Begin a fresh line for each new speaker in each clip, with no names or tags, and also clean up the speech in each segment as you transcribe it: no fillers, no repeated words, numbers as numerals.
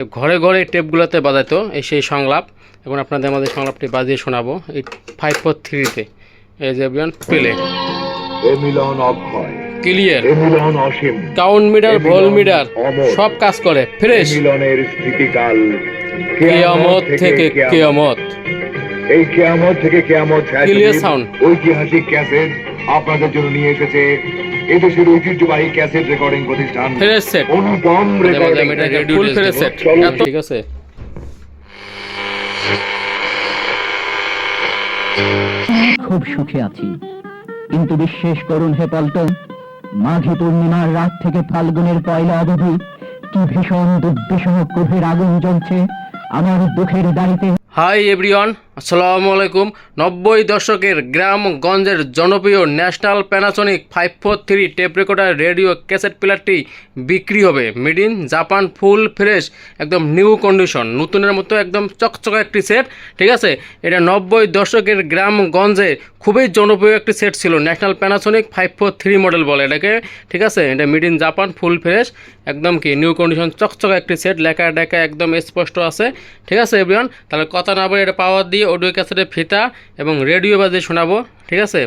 ঘরে ঘরে এই টেপগুলোতে বাজাইতো এই সেই সংলাপ। এখন আপনাদের আমাদের সংলাপটি বাজিয়ে শোনাবো এই 543-তে। এই যে everyone play clear count meter voltmeter সব কাজ করে ফ্রেশ কিয়ামত থেকে কিয়ামত।
এই কিয়ামত থেকে কিয়ামত
ক্লিয়ার সাউন্ড
ঐতিহাসিক ক্যাসেট আপনাদের জন্য নিয়ে এসেছে এদেশের ঐতিহ্যবাহী ক্যাসেট রেকর্ডিং প্রতিষ্ঠান
ফ্রেশ সেট
অনুপম রেকর্ডিং
ফুল ফ্রেশ সেট। ঠিক আছে,
খুব সুখে আছি, কিন্তু বিশ্বাস করুন হে পল্টন, মাঘী পূর্ণিমার রাত থেকে ফাল্গুনের পয়লা অবধি কি ভীষণ দুর্বিষহ গভীর আগুন জ্বলছে আমার দুঃখের দাড়িতে।
হাই এভরিওয়ান, আসসালামু আলাইকুম। 90 দশকের গ্রামগঞ্জের জনপ্রিয় national Panasonic 543 tape recorder radio cassette প্লেয়ারটি বিক্রি হবে। Made in Japan, full fresh, একদম নিউ কন্ডিশন, নতুনের মতো একদম চকচকা একটি সেট। ঠিক আছে, এটা 90 দশকের গ্রামগঞ্জে খুবই জনপ্রিয় একটি সেট ছিল। ন্যাশনাল প্যানাসোনিক 543 মডেল বলে এটাকে। ঠিক আছে, এটা made in Japan, full fresh, একদম কি নিউ কন্ডিশন, চকচকা একটি সেট, লেখা ডেকা একদম স্পষ্ট আছে। ঠিক আছে এভরিওয়ান, তাহলে কথা না বলে এটা পাওয়ার দিয়ে অডিও ক্যাসেটের ফিতা এবং রেডিও বাজিয়ে শোনাবো। ঠিক আছে,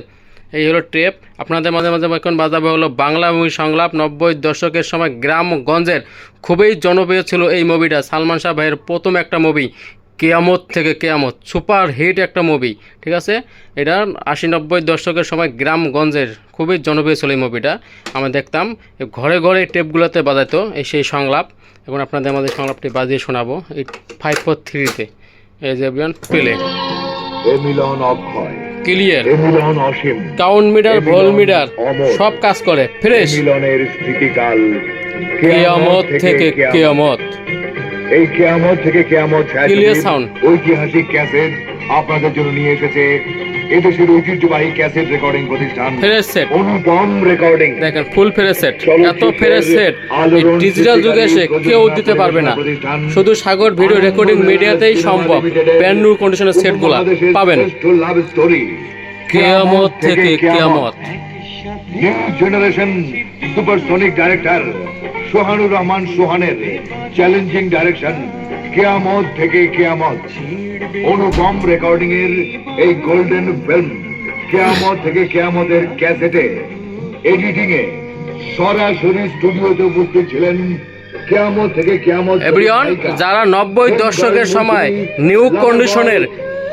এই হলো টেপ। আপনাদের মাঝে মাঝে এখন বাজাবে হলো বাংলা মুভি সংলাপ। 90 দশকের সময় গ্রামগঞ্জের খুবই জনপ্রিয় ছিল এই মুভিটা। সালমান শাহ ভাইয়ের প্রথম একটা মুভি কিয়ামত থেকে কিয়ামত, সুপার হিট একটা মুভি। ঠিক আছে, এটা 80-90 দশকের সময় গ্রামগঞ্জের খুবই জনপ্রিয় ছিল এই মুভিটা। আমরা দেখতাম ঘরে ঘরে টেপগুলোতে বাজাইতো এই সেই সংলাপ। এখন আপনাদের আমাদের সংলাপটি বাজিয়ে শোনাবো এই 543-তে। এই যে everyone play clear count meter voltmeter সব কাজ করে ফ্রেশ কিয়ামত থেকে কিয়ামত।
এই কিয়ামত থেকে কিয়ামত
ক্লিয়ার সাউন্ড
ঐতিহাসিক ক্যাসেট আপনাদের জন্য নিয়ে এসেছে এদেশের ঐতিহ্যবাহী ক্যাসেট রেকর্ডিং প্রতিষ্ঠান
ফ্রেশ সেট।
অনুপম রেকর্ডিং
দেখেন ফুল ফ্রেশ সেট, এত ফ্রেশ সেট ডিজিটাল যুগে এসে কেউ দিতে পারবে না। শুধু সাগর ভিডিও রেকর্ডিং মিডিয়াতেই সম্ভব। ব্র্যান্ড নিউ কন্ডিশনের সেটগুলো পাবেন Keyamat Theke Keyamat.
New generation supersonic director Sohanur Rahman সোহানের চ্যালেঞ্জিং ডাইরেকশন কিয়ামত থেকে কিয়ামত। অনুপম রেকর্ডিং এর এই গোল্ডেন ফিল্ম কিয়ামত থেকে কিয়ামতের ক্যাসেটে এডিটিং এ সরাসরি স্টুডিওতে উপস্থিত ছিলেন কিয়ামত থেকে কিয়ামত।
এভরিওয়ান, যারা 90 দশকের সময় নিউ কন্ডিশনের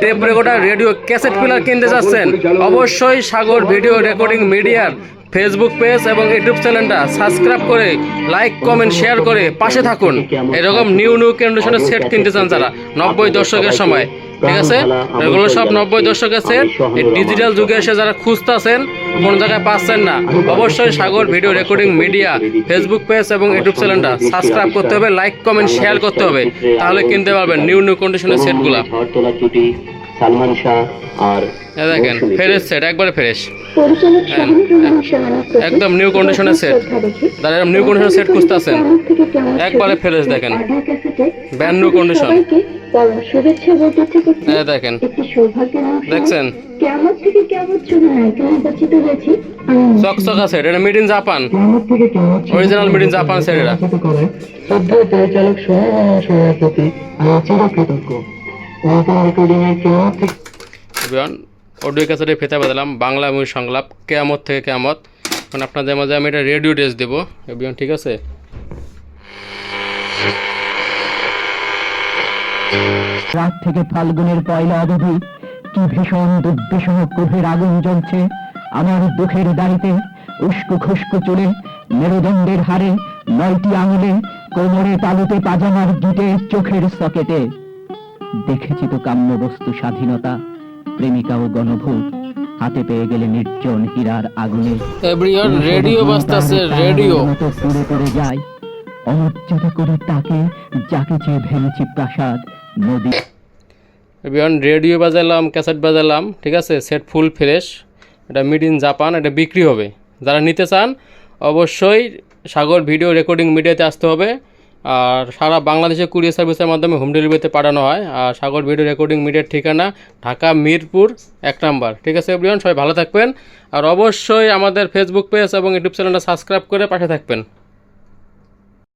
tape recorder radio cassette player কিনতে যাচ্ছেন, অবশ্যই সাগর ভিডিও রেকর্ডিং মিডিয়ার ফেসবুক পেজ এবং ইউটিউব চ্যানেলটা সাবস্ক্রাইব করে লাইক কমেন্ট শেয়ার করে পাশে থাকুন। এরকম নিউ কন্ডিশনের সেট কিনতে চান যারা 90 দশকের সময়। ঠিক আছে, এগুলো সব 90 দশকের সেট। এই ডিজিটাল যুগে এসে যারা খুঁজতেছেন, কোন জায়গায় পাচ্ছেন না, অবশ্যই Sagar video recording media Facebook page এবং ইউটিউব চ্যানেলটা সাবস্ক্রাইব করতে হবে, লাইক কমেন্ট শেয়ার করতে হবে, তাহলে কিনতে পারবেন নিউ কন্ডিশনের সেটগুলা।
সালমান শাহ আর
দেখেন ফ্রেশ সেট, একবারে ফ্রেশ, একদম নিউ কন্ডিশনের সেট। যারা এরকম নিউ কন্ডিশনের সেট খুঁজতেছেন, একবারে ফ্রেশ, দেখেন ব্র্যান্ড নিউ কন্ডিশন। দেখেন দেখছেন চকচকা সেট, এটা made in Japan, original made in Japan set. এটা অডিও ক্যাসেটে ফেতা বাজালাম বাংলা মুভি সংলাপ কিয়ামত থেকে কিয়ামত। এখন আপনাদের মাঝে আমি এটা রেডিও টেস্ট দেবো এভরিওয়ান। ঠিক আছে,
রাত থেকে ফাল্গুনের পয়লা অবধি কি ভীষণ দুর্বিষহ গভীর আগুন জ্বলছে আমার দুঃখের দাড়িতে। উস্কো খুস্কো চুলে, মেরুদণ্ডের হাড়ে, 9টি আঙুলে, কোমরে তালুতে, পাজামার গিটে, চোখের সকেটে। দেখেছি তো কাম্য বস্তু স্বাধীনতা, প্রেমিকা ও গণভোগ, হাতে পেয়ে গেলে নির্জন হীরার আগুনে।
এভরিওয়ান রেডিও বাজতাছে, রেডিও
মতো পুড়ে পড়ে যায় অমর্যাদা করে তাকে যাকে চেয়ে ভেঙেছি প্রাসাদ নদী।
এভরিওয়ান রেডিও বাজালাম, ক্যাসেট বাজালাম। ঠিক আছে, সেট ফুল ফ্রেশ, এটা মেড ইন জাপান, এটা বিক্রি হবে। যারা নিতে চান অবশ্যই সাগর ভিডিও রেকর্ডিং মিডিয়াতে আসতে হবে। আর সারা বাংলাদেশে কুরিয়ার সার্ভিসের মাধ্যমে হোম ডেলিভারিতে পাঠানো হয়। আর সাগর ভিডিও রেকর্ডিং মিডিয়ার ঠিকানা ঢাকা মিরপুর 1 নম্বর। ঠিক আছে এভরিওয়ান, সবাই ভালো থাকবেন। আর অবশ্যই আমাদের ফেসবুক পেজ এবং ইউটিউব চ্যানেলটা সাবস্ক্রাইব করে পাশে থাকবেন।